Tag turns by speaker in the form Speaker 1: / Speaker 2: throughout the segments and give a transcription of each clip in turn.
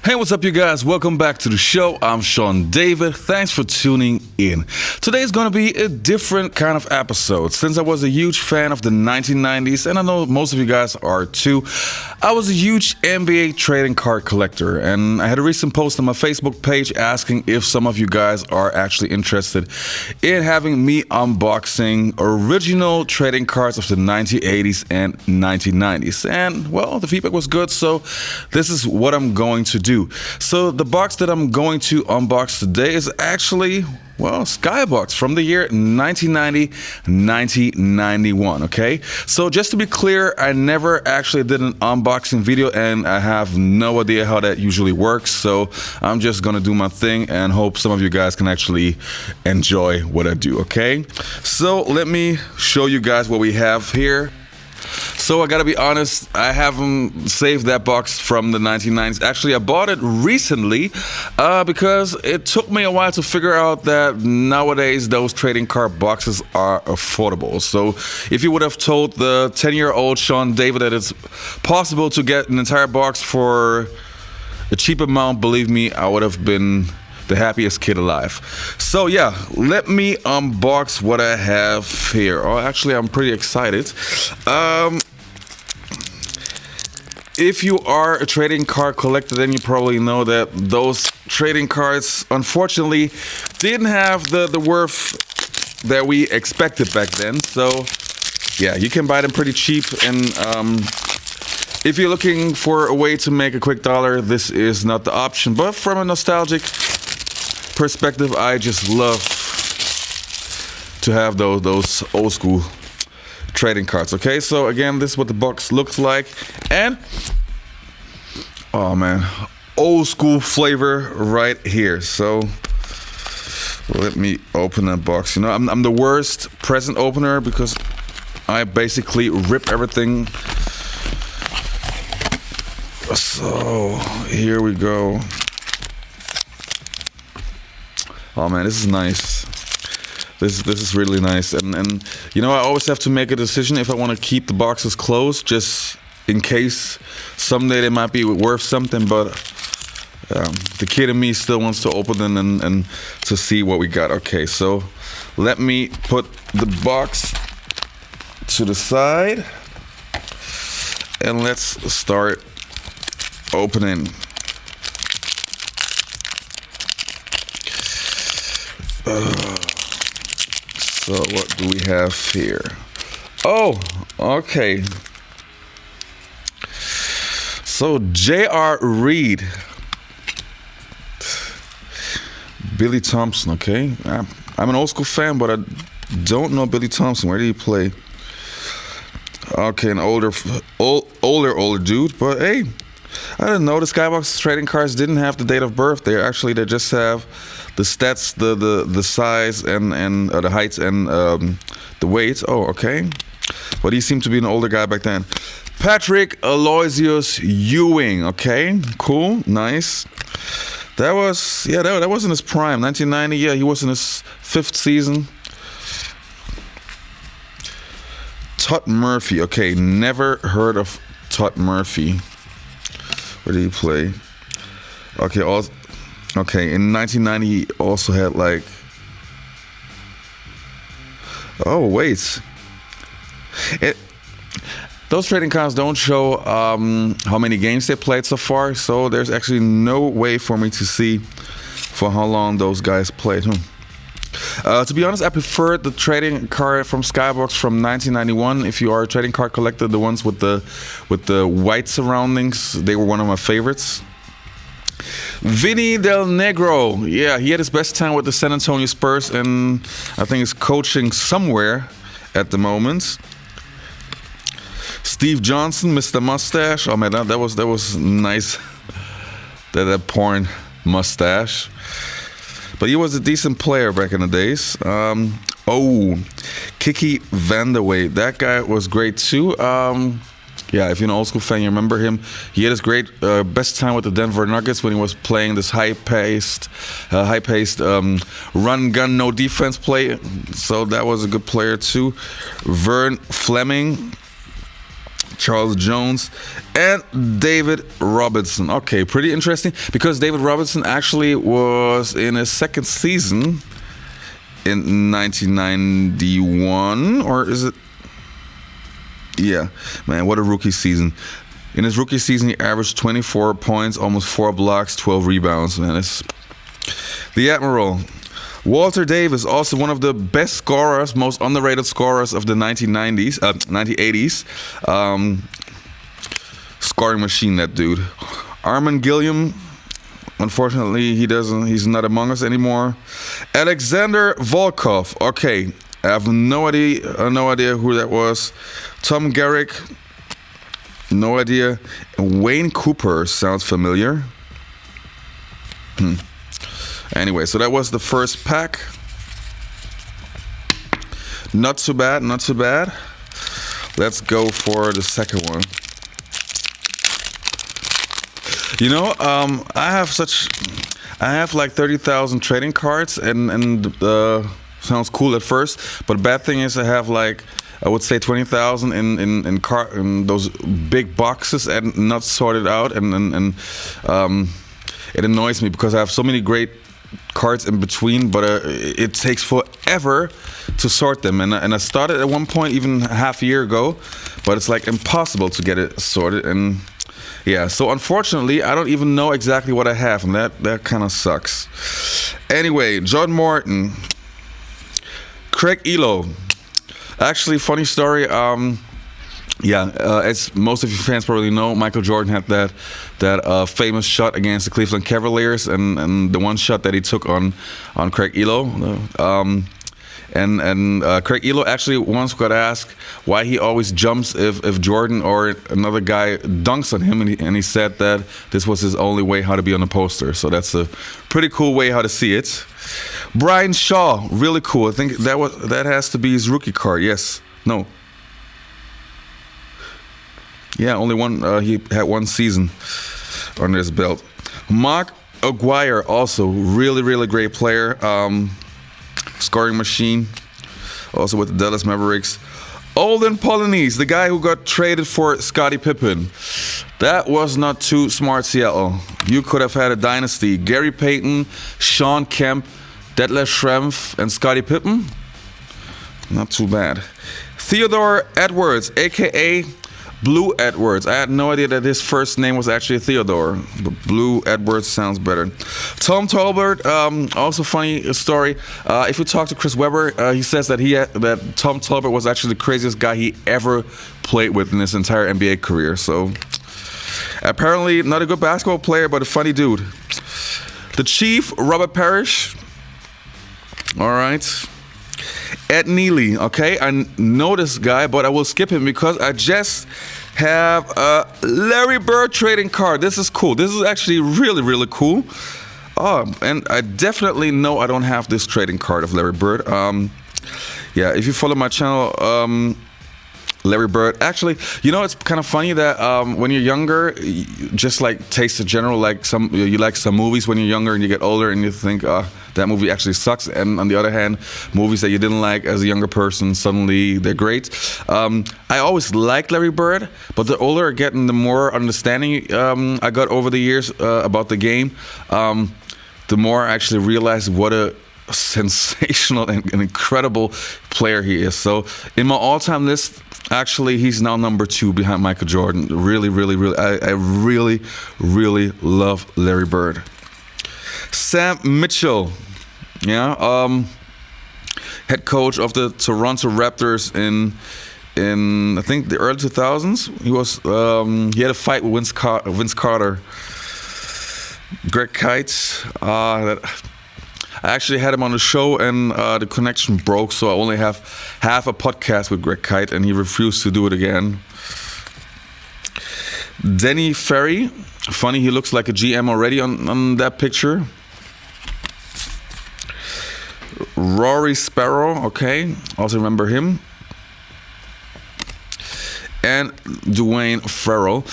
Speaker 1: Hey, what's up, you guys? Welcome back to the show. I'm Sean David. Thanks for tuning in. Today's gonna be a different kind of episode. Since I was a huge fan of the 1990s, and I know most of you guys are too, I was a huge NBA trading card collector, and I had a recent post on my Facebook page asking if some of you guys are actually interested in having me unboxing original trading cards of the 1980s and 1990s. And, well, the feedback was good, so this is what I'm going to do. So the box that I'm going to unbox today is actually, well, Skybox from the year 1990-1991, okay? So just to be clear, I never actually did an unboxing video and I have no idea how that usually works. So I'm just gonna do my thing and hope some of you guys can actually enjoy what I do, okay? So let me show you guys what we have here. So I gotta be honest, I haven't saved that box from the 1990s. Actually, I bought it recently because it took me a while to figure out that nowadays those trading card boxes are affordable. So if you would have told the 10-year-old Sean David that it's possible to get an entire box for a cheap amount, believe me, I would have been the happiest kid alive. So yeah, let me unbox what I have here. Oh, actually, I'm pretty excited. If you are a trading card collector, then you probably know that those trading cards, unfortunately, didn't have the worth that we expected back then. So yeah, you can buy them pretty cheap, and if you're looking for a way to make a quick dollar, this is not the option. But from a nostalgic perspective, I just love to have those old school trading cards. Okay, so again, this is what the box looks like, and oh man, old school flavor right here. So let me open that box. You know, I'm the worst present opener because I basically rip everything. So here we go. Oh man, this is nice. This is really nice, and you know, I always have to make a decision if I want to keep the boxes closed, just in case someday they might be worth something. But the kid in me still wants to open them and to see what we got. Okay, so let me put the box to the side, and let's start opening. So what do we have here? Oh, okay. So J.R. Reed, Billy Thompson. Okay, I'm an old school fan, but I don't know Billy Thompson. Where did he play? Okay, an older dude. But hey, I didn't know the Skybox trading cards didn't have the date of birth. They just have the stats, the size, and the heights and the weights. Oh, okay. But he seemed to be an older guy back then. Patrick Aloysius Ewing. Okay, cool, nice. That was that was in his prime, 1990. Yeah, he was in his 5th season. Todd Murphy. Okay, never heard of Todd Murphy. Where did he play? Okay, in 1990 he also had like, oh wait, those trading cards don't show how many games they played so far, so there's actually no way for me to see for how long those guys played. To be honest, I prefer the trading card from Skybox from 1991. If you are a trading card collector, the ones with the white surroundings, they were one of my favorites. Vinny Del Negro, yeah, he had his best time with the San Antonio Spurs, and I think he's coaching somewhere at the moment. Steve Johnson, Mr. Mustache. Oh man, that was nice. that porn mustache. But he was a decent player back in the days. Kiki Vanderway, that guy was great too. Yeah, if you're an old school fan, you remember him. He had his great best time with the Denver Nuggets when he was playing this high-paced, run, gun, no defense play. So that was a good player too. Vern Fleming, Charles Jones, and David Robinson. Okay, pretty interesting because David Robinson actually was in his second season in 1991, or is it? Yeah, man, what a rookie season. In his rookie season, he averaged 24 points, almost 4 blocks, 12 rebounds, man. It's the Admiral. Walter Davis, also one of the best scorers, most underrated scorers of the 1980s. Scoring machine, that dude. Armin Gilliam, unfortunately, he's not among us anymore. Alexander Volkov, okay, I have no idea who that was. Tom Garrick, no idea. Wayne Cooper sounds familiar. Anyway, so that was the first pack. Not too bad, not too bad. Let's go for the second one. You know, I have like 30,000 trading cards, and sounds cool at first, but bad thing is I have like, I would say 20,000 in those big boxes and not sorted out, and it annoys me because I have so many great cards in between, but it takes forever to sort them, and I started at one point even half a year ago, but it's like impossible to get it sorted. And yeah, so unfortunately I don't even know exactly what I have, and that kind of sucks. Anyway, John Morton, Craig Elo. Actually, funny story. As most of you fans probably know, Michael Jordan had that famous shot against the Cleveland Cavaliers, and the one shot that he took on Craig Elo. Craig Elo actually once got asked why he always jumps if Jordan or another guy dunks on him, and he said that this was his only way how to be on a poster. So that's a pretty cool way how to see it. Brian Shaw, really cool. I think that has to be his rookie card. Yes. No. Yeah, only one. He had one season under his belt. Mark Aguirre, also really, really great player. Scoring machine. Also with the Dallas Mavericks. Olden Polynice, the guy who got traded for Scottie Pippen. That was not too smart, Seattle. You could have had a dynasty. Gary Payton, Sean Kemp, Detlef Schrempf, and Scottie Pippen. Not too bad. Theodore Edwards, a.k.a. Blue Edwards. I had no idea that his first name was actually Theodore, but Blue Edwards sounds better. Tom Tolbert, also funny story. If you talk to Chris Webber, he says that that Tom Tolbert was actually the craziest guy he ever played with in his entire NBA career. So apparently not a good basketball player, but a funny dude. The Chief, Robert Parrish. All right. Ed Neely, okay, I know this guy, but I will skip him because I just have a Larry Bird trading card. This is cool. This is actually really, really cool. Oh, and I definitely know I don't have this trading card of Larry Bird. Yeah, if you follow my channel, Larry Bird. Actually, you know, it's kind of funny that when you're younger, just like taste in general, like you like some movies when you're younger, and you get older and you think that movie actually sucks. And on the other hand, movies that you didn't like as a younger person, suddenly they're great. I always liked Larry Bird, but the older I get and the more understanding I got over the years about the game, the more I actually realized what a sensational and incredible player he is. So in my all-time list, actually, he's now number 2 behind Michael Jordan. Really, really, really, I really, really love Larry Bird. Sam Mitchell, yeah, head coach of the Toronto Raptors in I think the early 2000s. He had a fight with Vince Carter. Greg Kite. I actually had him on the show, and the connection broke, so I only have half a podcast with Greg Kite, and he refused to do it again. Denny Ferry, funny, he looks like a GM already on that picture. Rory Sparrow, okay, also remember him. and Dwayne Farrell.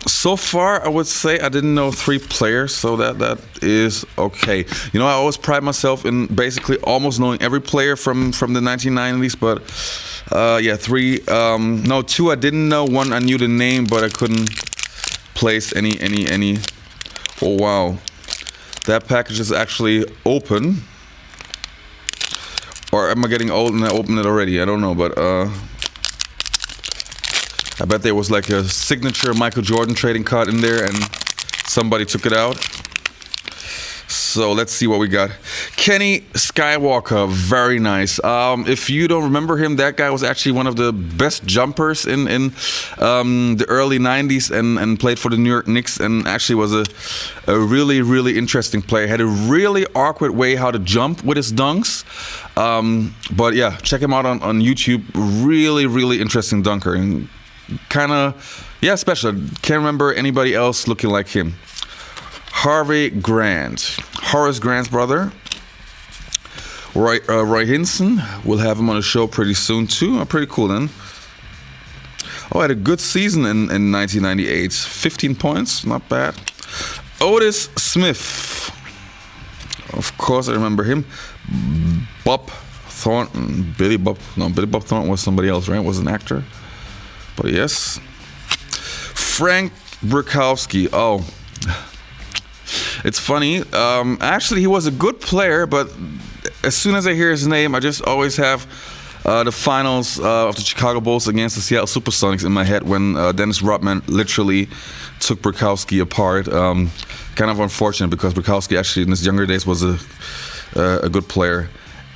Speaker 1: So far, I would say I didn't know 3 players, so that is okay. You know, I always pride myself in basically almost knowing every player from the 1990s, but yeah, 3. No, 2 I didn't know. 1 I knew the name, but I couldn't place any. Oh wow, that package is actually open. Or am I getting old and I opened it already? I don't know, but I bet there was like a signature Michael Jordan trading card in there and somebody took it out. So let's see what we got. Kenny Skywalker, very nice. If you don't remember him, that guy was actually one of the best jumpers in the early 90s and played for the New York Knicks and actually was a really, really interesting player. Had a really awkward way how to jump with his dunks. But yeah, check him out on YouTube. Really, really interesting dunker. And kind of, yeah, special. Can't remember anybody else looking like him. Harvey Grant, Horace Grant's brother. Roy Hinson, we'll have him on the show pretty soon too. Pretty cool then. Oh, had a good season in 1998. 15 points, not bad. Otis Smith, of course I remember him. Bob Thornton, Billy Bob Thornton was somebody else, right? Was an actor. But yes. Frank Burkowski, oh. It's funny. Actually, he was a good player, but as soon as I hear his name, I just always have the finals of the Chicago Bulls against the Seattle Supersonics in my head when Dennis Rodman literally took Burkowski apart. Kind of unfortunate because Burkowski actually in his younger days was a good player.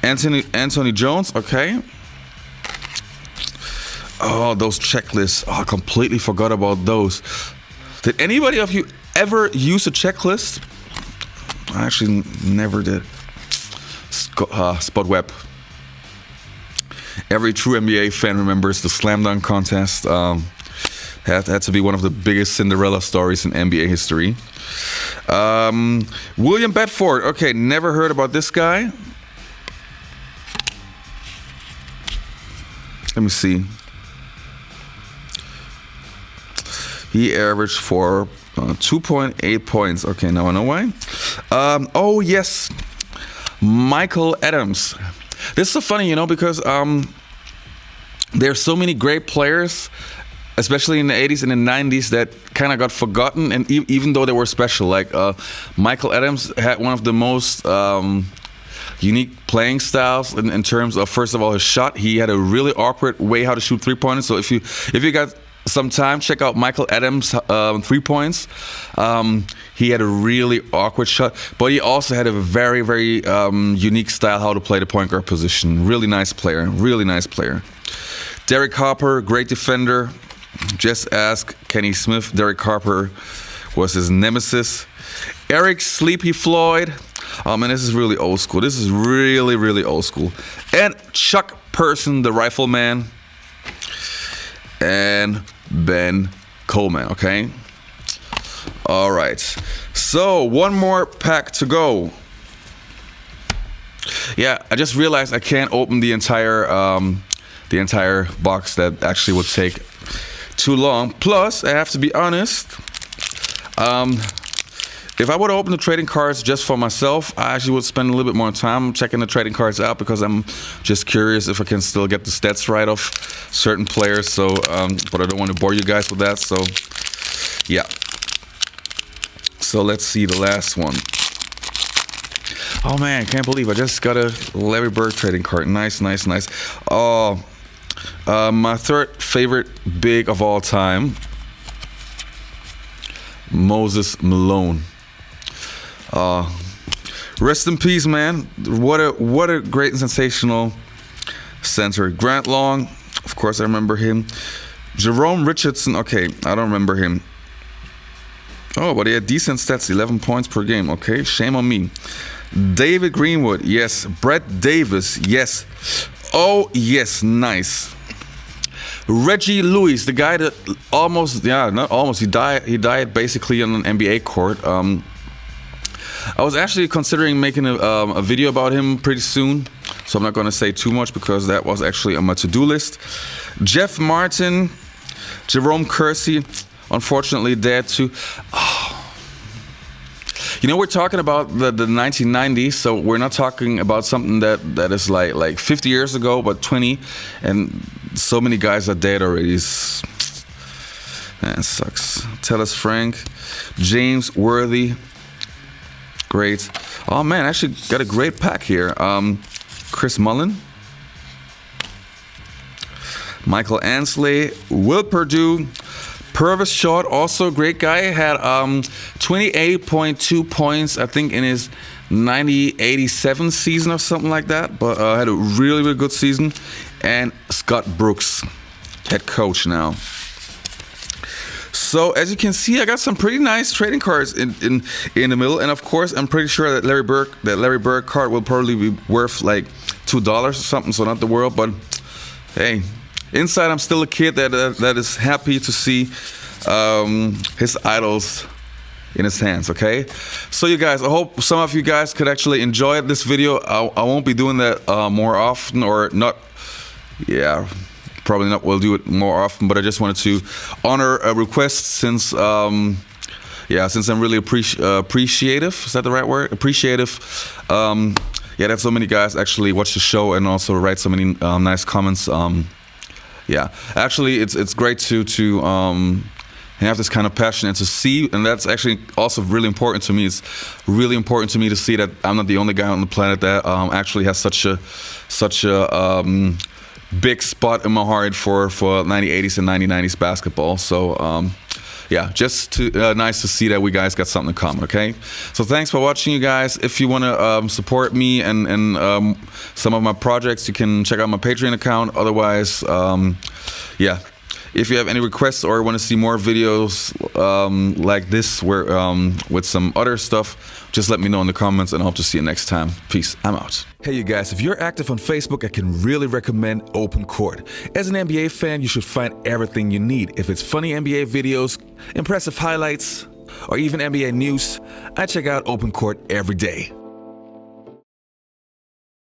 Speaker 1: Anthony Jones, okay. Oh, those checklists. Oh, I completely forgot about those. Did anybody of you ever use a checklist? I actually never did. Spot Web. Every true NBA fan remembers the slam dunk contest. Had to be one of the biggest Cinderella stories in NBA history. William Bedford. Okay, never heard about this guy. Let me see. He averaged for 2.8 points. Okay, now I know why. Oh, yes. Michael Adams. This is so funny, you know, because there's so many great players, especially in the 80s and the 90s, that kind of got forgotten. And even though they were special, like Michael Adams had one of the most unique playing styles in terms of, first of all, his shot. He had a really awkward way how to shoot 3-pointers. So if you got some time, check out Michael Adams' 3 points. He had a really awkward shot, but he also had a very, very unique style how to play the point guard position. Really nice player. Really nice player. Derek Harper, great defender. Just ask Kenny Smith. Derek Harper was his nemesis. Eric Sleepy Floyd. Oh man, this is really old school. This is really, really old school. And Chuck Person, the rifleman. And Ben Coleman, okay? All right. So, one more pack to go. Yeah, I just realized I can't open the entire box. That actually would take too long. Plus, I have to be honest, if I would open the trading cards just for myself, I actually would spend a little bit more time checking the trading cards out because I'm just curious if I can still get the stats right of certain players. So, but I don't want to bore you guys with that. So, yeah. So let's see the last one. Oh man, can't believe I just got a Larry Bird trading card. Nice, nice, nice. Oh, my third favorite big of all time, Moses Malone. Rest in peace, man. What a great and sensational center. Grant Long, of course I remember him. Jerome Richardson, okay, I don't remember him. Oh, but he had decent stats, 11 points per game. Okay, shame on me. David Greenwood, yes. Brett Davis, yes. Oh, yes, nice. Reggie Lewis, the guy that he died basically on an NBA court. I was actually considering making a video about him pretty soon, so I'm not going to say too much because that was actually on my to-do list. Jeff Martin, Jerome Kersey, unfortunately dead too. You know, we're talking about the 1990s, so we're not talking about something that is like 50 years ago, but 20, and so many guys are dead already. Man, it sucks. Tellus Frank, James Worthy, great. Oh man, actually got a great pack here. Chris Mullin, Michael Ansley, Will Perdue, Purvis Short, also a great guy, had 28.2 points, I think, in his 90-87 season or something like that, but had a really, really good season. And Scott Brooks, head coach now. So as you can see, I got some pretty nice trading cards in the middle, and of course, I'm pretty sure that Larry Bird card will probably be worth like $2 or something, so not the world, but hey. Inside, I'm still a kid that is happy to see his idols in his hands, okay? So you guys, I hope some of you guys could actually enjoy this video. I won't be doing that more often, or not, yeah, probably not, we'll do it more often, but I just wanted to honor a request since, yeah, since I'm really appreciative, is that the right word? Appreciative. Yeah, that so many guys actually watch the show and also write so many nice comments. Yeah, actually, it's great to have this kind of passion and to see, and that's actually also really important to me. It's really important to me to see that I'm not the only guy on the planet that actually has such a big spot in my heart for 1980s and 1990s basketball. So yeah, just nice to see that we guys got something in common, okay? So thanks for watching, you guys. If you want to support me and some of my projects, you can check out my Patreon account. Otherwise, yeah, if you have any requests or want to see more videos like this where with some other stuff, just let me know in the comments, and I hope to see you next time. Peace. I'm out. Hey, you guys, if you're active on Facebook, I can really recommend Open Court. As an NBA fan, you should find everything you need. If it's funny NBA videos, impressive highlights, or even NBA news, I check out Open Court every day.